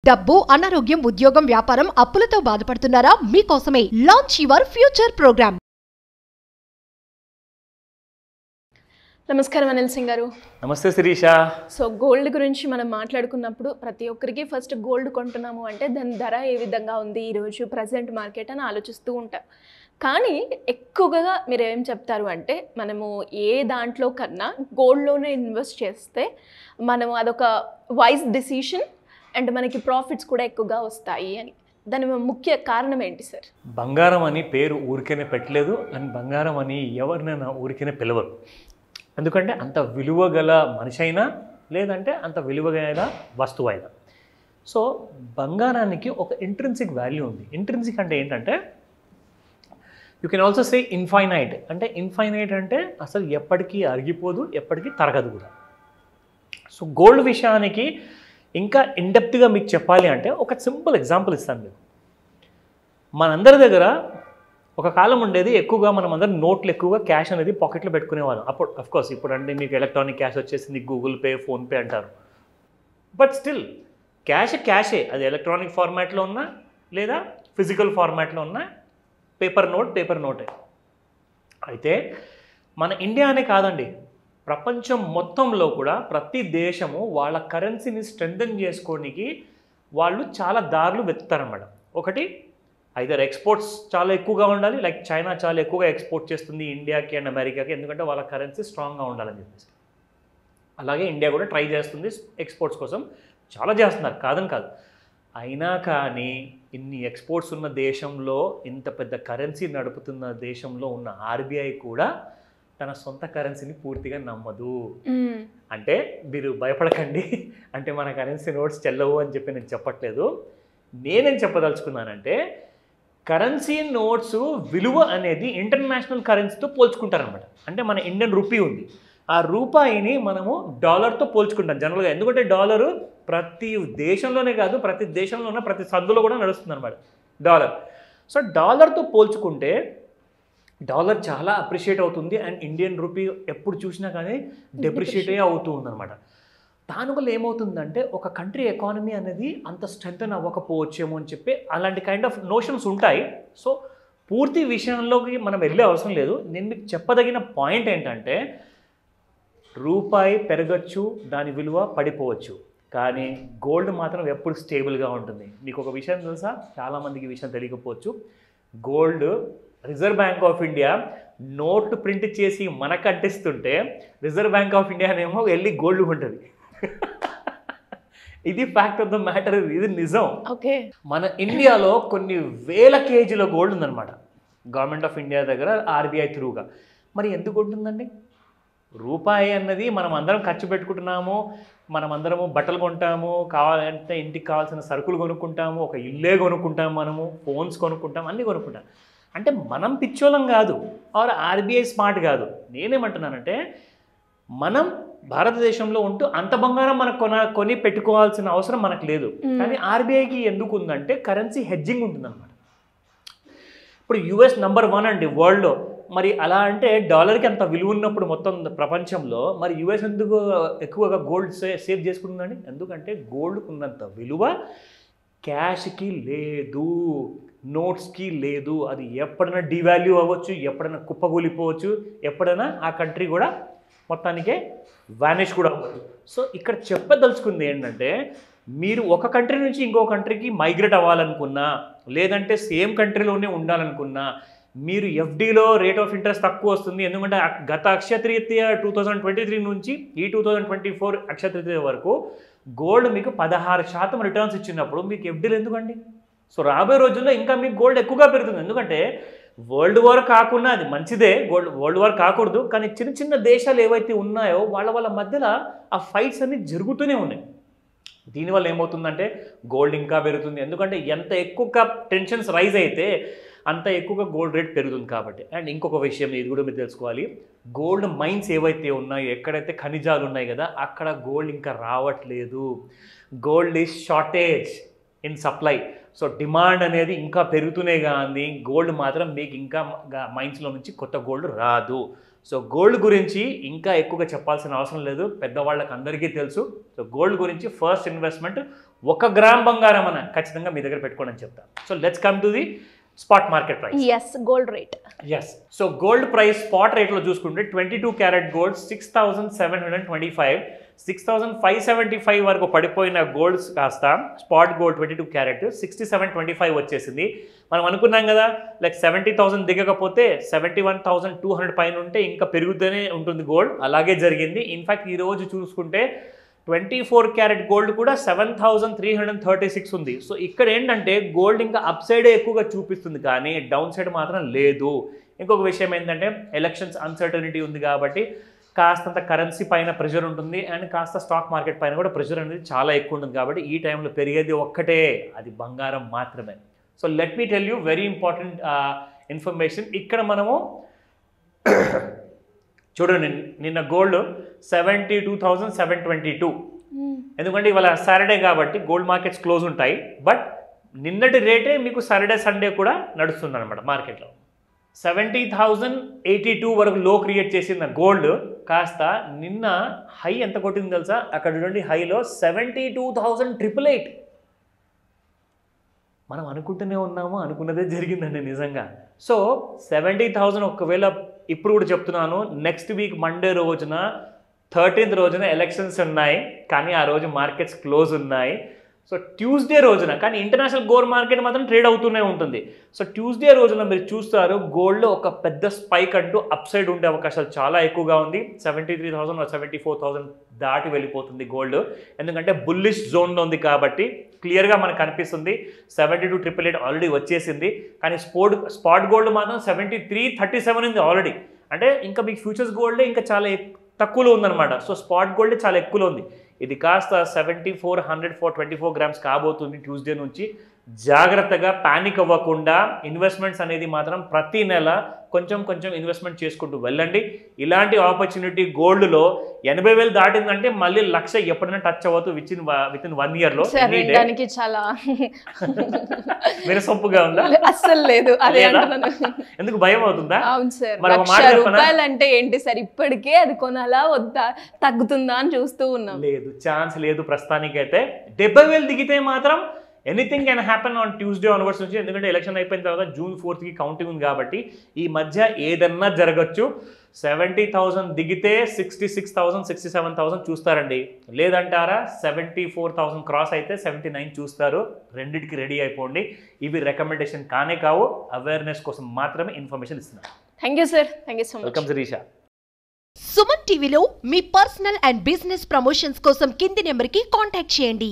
డబ్బు, అనారోగ్యం, ఉద్యోగం, వ్యాపారం, అప్పులతో బాధపడుతున్నారా? మీకోసమే లాంచ్ యువర్ ఫ్యూచర్ ప్రోగ్రామ్. నమస్కారం అనిల్ సింగ్ గారు. నమస్తే శిరీష. సో గోల్డ్ గురించి మనం మాట్లాడుకున్నప్పుడు ప్రతి ఒక్కరికి ఫస్ట్ గోల్డ్ కొంటున్నాము అంటే దాని ధర ఏ విధంగా ఉంది ఈరోజు ప్రజెంట్ మార్కెట్ అని ఆలోచిస్తూ ఉంటాం. కానీ ఎక్కువగా మీరు ఏం చెప్తారు అంటే మనము ఏ దాంట్లో కన్నా గోల్డ్లోనే ఇన్వెస్ట్ చేస్తే మనము అదొక వైజ్ డెసిషన్ అండ్ మనకి ప్రాఫిట్స్ కూడా ఎక్కువగా వస్తాయి అని. దాని ముఖ్య కారణం ఏంటి సార్? బంగారం అని పేరు ఊరికేనే పెట్టలేదు అండ్ బంగారం అని ఎవరినైనా ఊరికేనే పిలవరు. ఎందుకంటే అంత విలువ గల మనిషి అయినా లేదంటే అంత విలువగల వస్తువు అయినా. సో బంగారానికి ఒక ఇంట్రిన్సిక్ వాల్యూ ఉంది. ఇంట్రిన్సిక్ అంటే ఏంటంటే you can also say infinite. అంటే ఇన్ఫైనైట్ అంటే అసలు ఎప్పటికీ అరిగిపోదు, ఎప్పటికీ తరగదు కూడా. సో గోల్డ్ విషయానికి ఇంకా ఇన్డెప్త్గా మీకు చెప్పాలి అంటే ఒక సింపుల్ ఎగ్జాంపుల్ ఇస్తాను మీకు. మనందరి దగ్గర ఒక కాలం ఉండేది, ఎక్కువగా మనం అందరం నోట్లు ఎక్కువగా క్యాష్ అనేది పాకెట్లో పెట్టుకునేవాళ్ళం. అప్పుడు అఫ్కోర్స్ ఇప్పుడు అంటే మీకు ఎలక్ట్రానిక్ క్యాష్ వచ్చేసింది, గూగుల్ పే, ఫోన్పే అంటారు. బట్ స్టిల్ క్యాషే. అది ఎలక్ట్రానిక్ ఫార్మాట్లో ఉన్నా లేదా ఫిజికల్ ఫార్మాట్లో ఉన్నా పేపర్ నోటే. అయితే మన ఇండియా అనే కాదండి, ప్రపంచం మొత్తంలో కూడా ప్రతి దేశము వాళ్ళ కరెన్సీని స్ట్రెంథెన్ చేసుకోవడానికి వాళ్ళు చాలా దారులు వెతుకుతారన్నమాట. ఒకటి ఐదర్ ఎక్స్పోర్ట్స్ చాలా ఎక్కువగా ఉండాలి, లైక్ చైనా చాలా ఎక్కువగా ఎక్స్పోర్ట్ చేస్తుంది ఇండియాకి అండ్ అమెరికాకి, ఎందుకంటే వాళ్ళ కరెన్సీ స్ట్రాంగ్గా ఉండాలని చెప్పేసి. అలాగే ఇండియా కూడా ట్రై చేస్తుంది ఎక్స్పోర్ట్స్ కోసం, చాలా చేస్తున్నారు, కాదని కాదు. అయినా కానీ ఇన్ని ఎక్స్పోర్ట్స్ ఉన్న దేశంలో, ఇంత పెద్ద కరెన్సీ నడుపుతున్న దేశంలో ఉన్న ఆర్బీఐ కూడా తన సొంత కరెన్సీని పూర్తిగా నమ్మదు. అంటే మీరు భయపడకండి, అంటే మన కరెన్సీ నోట్స్ చెల్లవు అని చెప్పి నేను చెప్పట్లేదు. నేనేం చెప్పదలుచుకున్నానంటే కరెన్సీ నోట్స్ విలువ అనేది ఇంటర్నేషనల్ కరెన్సీతో పోల్చుకుంటారనమాట. అంటే మన ఇండియన్ రూపీ ఉంది, ఆ రూపాయిని మనము డాలర్తో పోల్చుకుంటాం జనరల్గా. ఎందుకంటే డాలరు ప్రతి దేశంలోనే కాదు, ప్రతి దేశంలో ఉన్న ప్రతి సందులో కూడా నడుస్తుంది అనమాట డాలర్. సో డాలర్తో పోల్చుకుంటే డాలర్ చాలా అప్రిషియేట్ అవుతుంది అండ్ ఇండియన్ రూపీ ఎప్పుడు చూసినా కానీ డెప్రిషియేటే అవుతూ ఉందన్నమాట. దానివల్ల ఏమవుతుందంటే ఒక కంట్రీ ఎకానమీ అనేది అంత స్ట్రెంథన్ అవ్వకపోవచ్చేమో అని చెప్పి అలాంటి కైండ్ ఆఫ్ నోషన్స్ ఉంటాయి. సో పూర్తి విషయంలోకి మనం వెళ్ళే అవసరం లేదు. నేను మీకు చెప్పదగిన పాయింట్ ఏంటంటే రూపాయి పెరగచ్చు, దాని విలువ పడిపోవచ్చు, కానీ గోల్డ్ మాత్రం ఎప్పుడు స్టేబుల్గా ఉంటుంది. మీకు ఒక విషయం తెలుసా, చాలామందికి ఈ విషయం తెలియకపోవచ్చు. Gold reserve bank of India నోట్లు ప్రింట్ చేసి మనకు అంటిస్తుంటే రిజర్వ్ బ్యాంక్ ఆఫ్ ఇండియానేమో వెళ్ళి గోల్డ్ ఉంటుంది. ఇది ఫ్యాక్ట్ ఆఫ్ ద మ్యాటర్, ఇది నిజం. ఓకే, మన ఇండియాలో కొన్ని వేల కేజీల గోల్డ్ ఉందన్నమాట గవర్నమెంట్ ఆఫ్ ఇండియా దగ్గర ఆర్బీఐ త్రూగా. మరి ఎందుకు ఉంటుందండి? రూపాయి అన్నది మనం అందరం ఖర్చు పెట్టుకుంటున్నాము, మనం అందరము బట్టలు కొంటాము, కావాలంటే ఇంటికి కావాల్సిన సరుకులు కొనుక్కుంటాము, ఒక ఇల్లే కొనుక్కుంటాము, మనము ఫోన్స్ కొనుక్కుంటాం, అన్నీ కొనుక్కుంటాం. అంటే మనం పిచ్చోళం కాదు, ఆర్ ఆర్బీఐ స్మార్ట్ కాదు. నేనేమంటున్నానంటే మనం భారతదేశంలో ఉంటూ అంత బంగారం మనకు కొని పెట్టుకోవాల్సిన అవసరం మనకు లేదు. కానీ ఆర్బీఐకి ఎందుకు ఉందంటే కరెన్సీ హెడ్జింగ్ ఉంటుందన్నమాట. ఇప్పుడు యుఎస్ నెంబర్ 1 అండి వరల్డ్లో. మరి అలా అంటే డాలర్కి అంత విలువ ఉన్నప్పుడు మొత్తం ప్రపంచంలో మరి యుఎస్ ఎందుకు ఎక్కువగా గోల్డ్ సేవ్ చేసుకుంటుందండి? ఎందుకంటే గోల్డ్కి ఉన్నంత విలువ క్యాష్కి లేదు, నోట్స్కి లేదు. అది ఎప్పుడైనా డివాల్యూ అవ్వచ్చు, ఎప్పుడైనా కుప్పగూలిపోవచ్చు, ఎప్పుడైనా ఆ కంట్రీ కూడా మొత్తానికే వానిష్ కూడా అవ్వచ్చు. సో ఇక్కడ చెప్పదలుచుకుంది ఏంటంటే మీరు ఒక కంట్రీ నుంచి ఇంకో కంట్రీకి మైగ్రేట్ అవ్వాలనుకున్నా, లేదంటే సేమ్ కంట్రీలోనే ఉండాలనుకున్నా, మీరు ఎఫ్డీలో రేట్ ఆఫ్ ఇంట్రెస్ట్ తక్కువ వస్తుంది. ఎందుకంటే గత అక్షయ తృతీయ 2023 నుంచి ఈ 2024 అక్షయ తృతీయ వరకు గోల్డ్ మీకు 16% రిటర్న్స్ ఇచ్చినప్పుడు మీకు ఎఫ్డీలు ఎందుకండి? సో రాబోయే రోజుల్లో ఇంకా మీకు గోల్డ్ ఎక్కువగా పెరుగుతుంది. ఎందుకంటే వరల్డ్ వార్ కాకుండా, అది మంచిదే, వరల్డ్ వార్ కాకూడదు, కానీ చిన్న చిన్న దేశాలు ఏవైతే ఉన్నాయో వాళ్ళ మధ్యలో ఆ ఫైట్స్ అన్నీ జరుగుతూనే ఉన్నాయి. దీనివల్ల ఏమవుతుందంటే గోల్డ్ ఇంకా పెరుగుతుంది. ఎందుకంటే ఎంత ఎక్కువ టెన్షన్స్ రైజ్ అయితే అంత ఎక్కువగా గోల్డ్ రేట్ పెరుగుతుంది కాబట్టి. అండ్ ఇంకొక విషయం ఇది కూడా మీరు తెలుసుకోవాలి, గోల్డ్ మైన్స్ ఏవైతే ఉన్నాయో, ఎక్కడైతే ఖనిజాలు ఉన్నాయి కదా, అక్కడ గోల్డ్ ఇంకా రావట్లేదు. Gold is shortage in supply. So demand అనేది ఇంకా పెరుగుతూనే కానీ గోల్డ్ మాత్రం మీకు ఇంకా మైన్స్లో నుంచి కొత్త గోల్డ్ రాదు. సో గోల్డ్ గురించి ఇంకా ఎక్కువగా చెప్పాల్సిన అవసరం లేదు, పెద్దవాళ్ళకి అందరికీ తెలుసు. సో గోల్డ్ గురించి ఫస్ట్ ఇన్వెస్ట్మెంట్ 1 గ్రామ్ బంగారం అన్న ఖచ్చితంగా మీ దగ్గర పెట్టుకోండి అని చెప్తాను. So let's come to the spot market price. Yes, gold rate. Yes, so gold price spot రేట్లో చూసుకుంటే 22 క్యారెట్ గోల్డ్ 6,725, 6,575 వరకు పడిపోయిన గోల్డ్స్ కాస్త స్పాట్ గోల్డ్ 22 క్యారెట్ 6725 వచ్చేసింది. మనం అనుకున్నాం కదా లైక్ 70,000 దిగకపోతే 71,200 పైన ఉంటే ఇంకా పెరుగుతూనే ఉంటుంది గోల్డ్. అలాగే జరిగింది. ఇన్ఫ్యాక్ట్ ఈరోజు చూసుకుంటే 24 క్యారెట్ గోల్డ్ కూడా 7,336 ఉంది. సో ఇక్కడ ఏంటంటే గోల్డ్ ఇంకా అప్ సైడే ఎక్కువగా చూపిస్తుంది కానీ డౌన్ సైడ్ మాత్రం లేదు. ఇంకొక విషయం ఏంటంటే ఎలక్షన్స్ అన్సర్టనిటీ ఉంది కాబట్టి కాస్తంత కరెన్సీ పైన ప్రెషర్ ఉంటుంది అండ్ కాస్త స్టాక్ మార్కెట్ పైన కూడా ప్రెషర్ అనేది చాలా ఎక్కువ ఉంటుంది. కాబట్టి ఈ టైంలో పెరిగేది ఒక్కటే, అది బంగారం మాత్రమే. So let me tell you very important information. ఇక్కడ మనము చూడండి, నిన్న గోల్డ్ 72,722. ఎందుకంటే ఇవాళ సాటర్డే కాబట్టి గోల్డ్ మార్కెట్స్ క్లోజ్ ఉంటాయి. బట్ నిన్నటి రేటే మీకు సాటర్డే సండే కూడా నడుస్తుంది అనమాట మార్కెట్లో. 70,082 వరకు లో క్రియేట్ చేసిన గోల్డ్ కాస్త నిన్న హై ఎంత కొట్టింది తెలుసా? అక్కడ చూడండి, హైలో 72,888. మనం అనుకుంటూనే ఉన్నాము, అనుకున్నదే జరిగిందండి నిజంగా. సో 70,000 ఒకవేళ ఇప్పుడు కూడా చెప్తున్నాను, నెక్స్ట్ వీక్ మండే రోజున 13th రోజున ఎలక్షన్స్ ఉన్నాయి కానీ ఆ రోజు మార్కెట్స్ క్లోజ్ ఉన్నాయి. సో ట్యూస్డే రోజున కానీ ఇంటర్నేషనల్ గోల్డ్ మార్కెట్ మాత్రం ట్రేడ్ అవుతూనే ఉంటుంది. సో ట్యూస్డే రోజున మీరు చూస్తారు గోల్డ్లో ఒక పెద్ద స్పైక్ అంటూ అప్ సైడ్ ఉండే అవకాశాలు చాలా ఎక్కువగా ఉంది. 73,000 or 74,000 దాటి వెళ్ళిపోతుంది గోల్డ్. ఎందుకంటే బుల్లిష్ జోన్లో ఉంది కాబట్టి క్లియర్గా మనకు కనిపిస్తుంది. 72,888 ఆల్రెడీ వచ్చేసింది. కానీ స్పాట్ గోల్డ్ మాత్రం 73,37 ఉంది ఆల్రెడీ. అంటే ఇంకా మీకు ఫ్యూచర్స్ గోల్డే ఇంకా చాలా తక్కువలో ఉందన్నమాట. సో స్పాట్ గోల్డ్ చాలా ఎక్కువలో ఉంది. ఇది కాస్త 7400 for 24 grams కాబోతుంది ట్యూస్డే నుంచి. జాగ్రత్తగా ప్యానిక్ అవ్వకుండా ఇన్వెస్ట్మెంట్స్ అనేది మాత్రం ప్రతి నెల కొంచెం కొంచెం ఇన్వెస్ట్మెంట్ చేసుకుంటూ వెళ్ళండి. ఇలాంటి ఆపర్చునిటీ గోల్డ్లో 80,000 దాటిందంటే మళ్ళీ 1,00,000 ఎప్పుడైనా టచ్ అవ్వదు విత్ ఇన్ 1 yearలో. చాలా వినసొంపుగా ఉందా? అస్సలు లేదు. అదే ఎందుకు భయం అవుతుందా? అవును సార్, 1,00,000 రూపాయలు అంటే ఏంటి సార్? ఇప్పటికే అది కొనాలా వద్దా, తగ్గుతుందా అని చూస్తూ ఉన్నాం. లేదు, ఛాన్స్ లేదు ప్రస్తుతానికైతే. 70,000 దిగితే మాత్రం anything can happen on Tuesday onwards నుంచి. ఎందుకంటే ఎలక్షన్ అయిపోయిన తర్వాత June 4th కౌంటింగ్ ఉంది కాబట్టి ఈ మధ్య ఏదన్నా జరగచ్చు. 70,000 దిగితే 66,000 67,000 చూస్తారండి. లేదంటారా 74,000 క్రాస్ అయితే 79 చూస్తారు. రెండింటికి రెడీ అయిపోండి. ఇవి రికమెండేషన్ కానే కావు, అవేర్నెస్ కోసం మాత్రమే ఇన్ఫర్మేషన్ ఇస్తున్నాను. Thank you sir, thank you so much. Welcome Shirisha. Suman టీవీలో మీ పర్సనల్ అండ్ బిజినెస్ ప్రమోషన్స్ కోసం కింది నెంబర్కి కాంటాక్ట్ చేయండి.